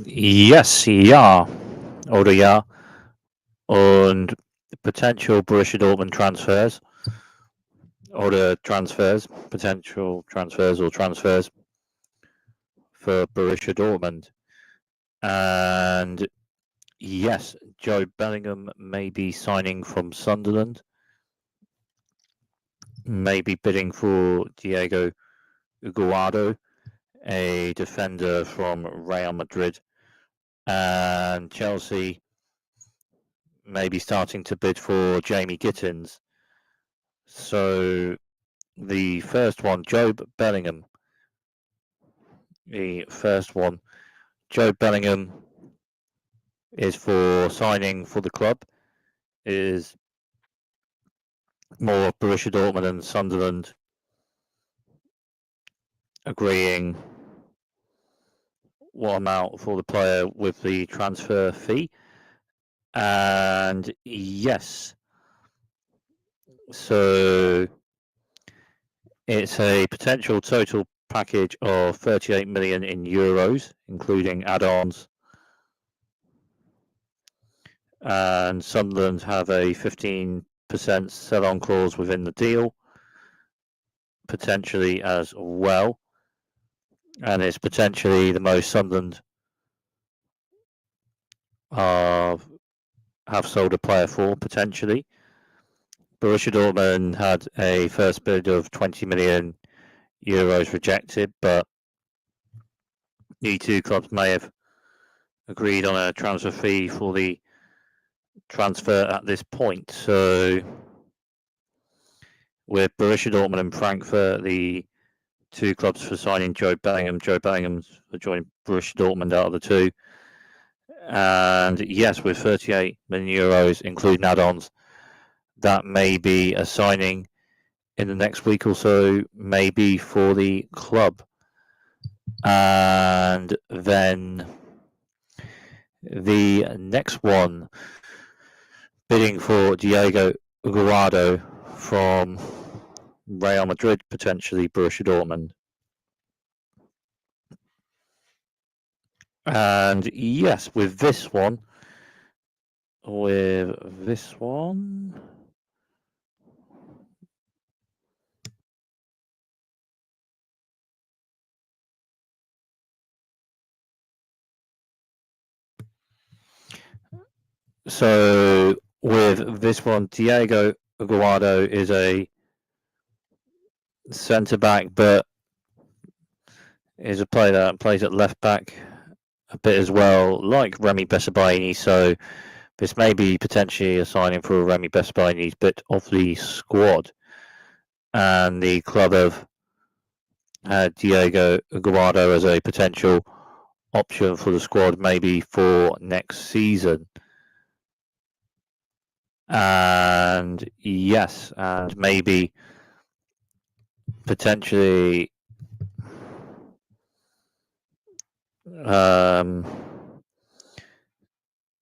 Yes, ja oder ja. Und potential Borussia Dortmund transfers oder Transfers, potential transfers or transfers for Borussia Dortmund. And yes, Jobe Bellingham may be signing from Sunderland, maybe bidding for Diego Aguado, a defender from Real Madrid, and Chelsea maybe starting to bid for Jamie Gittens. So the first one, Jobe Bellingham. The first one, Jobe Bellingham is for signing for the club. Is more of Borussia Dortmund and Sunderland agreeing what amount for the player with the transfer fee. And yes, so it's a potential total package of 38 million in euros, including add-ons. And Sunderland have a 15% sell-on clause within the deal, potentially as well. And it's potentially the most Sunderland have sold a player for, potentially. Borussia Dortmund had a first bid of 20 million euros rejected, but the two clubs may have agreed on a transfer fee for the transfer at this point. So with Borussia Dortmund and Frankfurt, the two clubs for signing Jobe Bellingham. Jobe Bellingham's for joining Borussia Dortmund out of the two. And yes, with 38 million euros, including add-ons, that may be a signing in the next week or so, maybe for the club. And then the next one, bidding for Diego Aguado from Real Madrid, potentially Borussia Dortmund. And yes, with this one, so with this one, Diego Aguado is a centre back, but is a player that plays at left back a bit as well, like Remy Bessebaini. So this may be potentially a signing for Remy Bessebaini's bit of the squad. And the club have had Diego Aguado as a potential option for the squad, maybe for next season. And yes, and maybe potentially an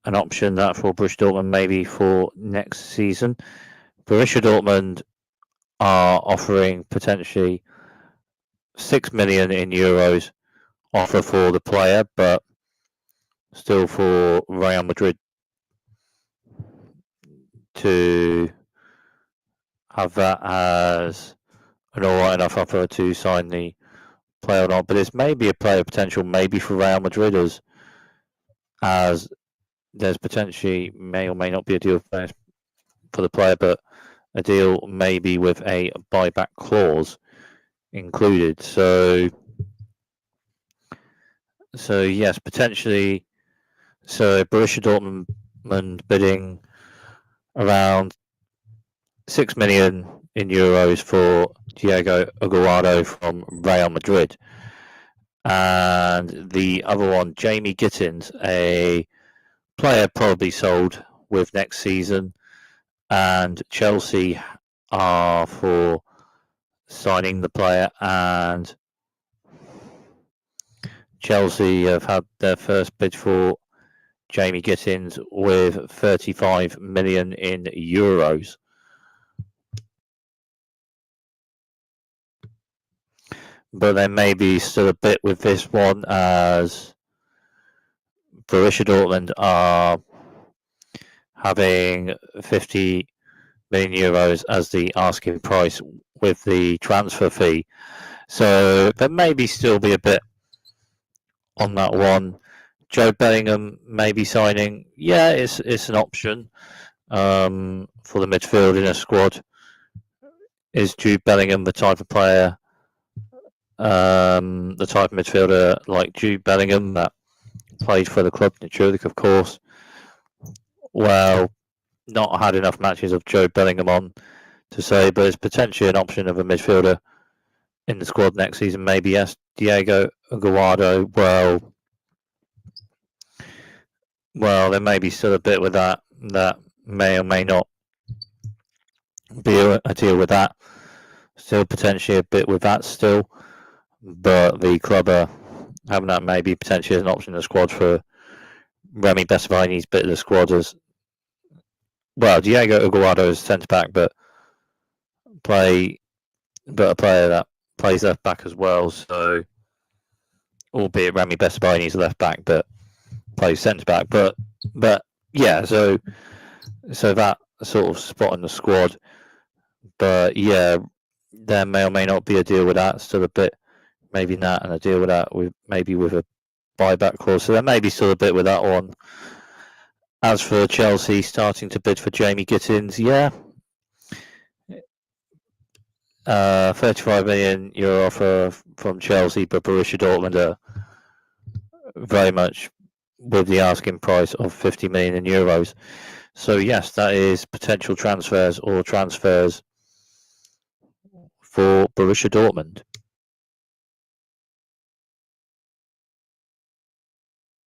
option that for Borussia Dortmund maybe for next season. Borussia Dortmund are offering potentially 6 million in euros offer for the player, but still for Real Madrid to have that as an alright enough offer to sign the player or not. But it's maybe a player potential maybe for Real Madrid as there's potentially may or may not be a deal for the player, but a deal maybe with a buyback clause included. So yes, potentially. So Borussia Dortmund bidding around 6 million in euros for Diego Aguado from Real Madrid. And the other one, Jamie Gittens, a player probably sold with next season. And Chelsea are for signing the player, and Chelsea have had their first bid for Jamie Gittens with 35 million in euros. But there may be still a bit with this one, as Borussia Dortmund are having 50 million euros as the asking price with the transfer fee. So there maybe still be a bit on that one. Jobe Bellingham maybe signing. Yeah, it's an option for the midfield in a squad. Is Jobe Bellingham the type of player, the type of midfielder like Jobe Bellingham that played for the club in Zurich, of course? Well, not had enough matches of Jobe Bellingham on to say, but it's potentially an option of a midfielder in the squad next season. Maybe yes, Diego Aguado. Well, there may be still a bit with that. That may or may not be a deal with that. Still potentially a bit with that still, but the club are having that maybe potentially as an option in the squad for Remy Bessebaini's bit of the squad as well. Diego Aguado is centre back, but a player that plays left back as well. So, albeit Remy Bessebaini's left back, but plays centre back. But yeah, so that sort of spot in the squad. But yeah, there may or may not be a deal with that. Still a bit, maybe not, and a deal with that with maybe with a buyback clause. So there may be still a bit with that one. As for Chelsea starting to bid for Jamie Gittens, yeah, 35 million euro offer from Chelsea, but Borussia Dortmund are very much with the asking price of 50 million euros. So yes, that is potential transfers or transfers for Borussia Dortmund.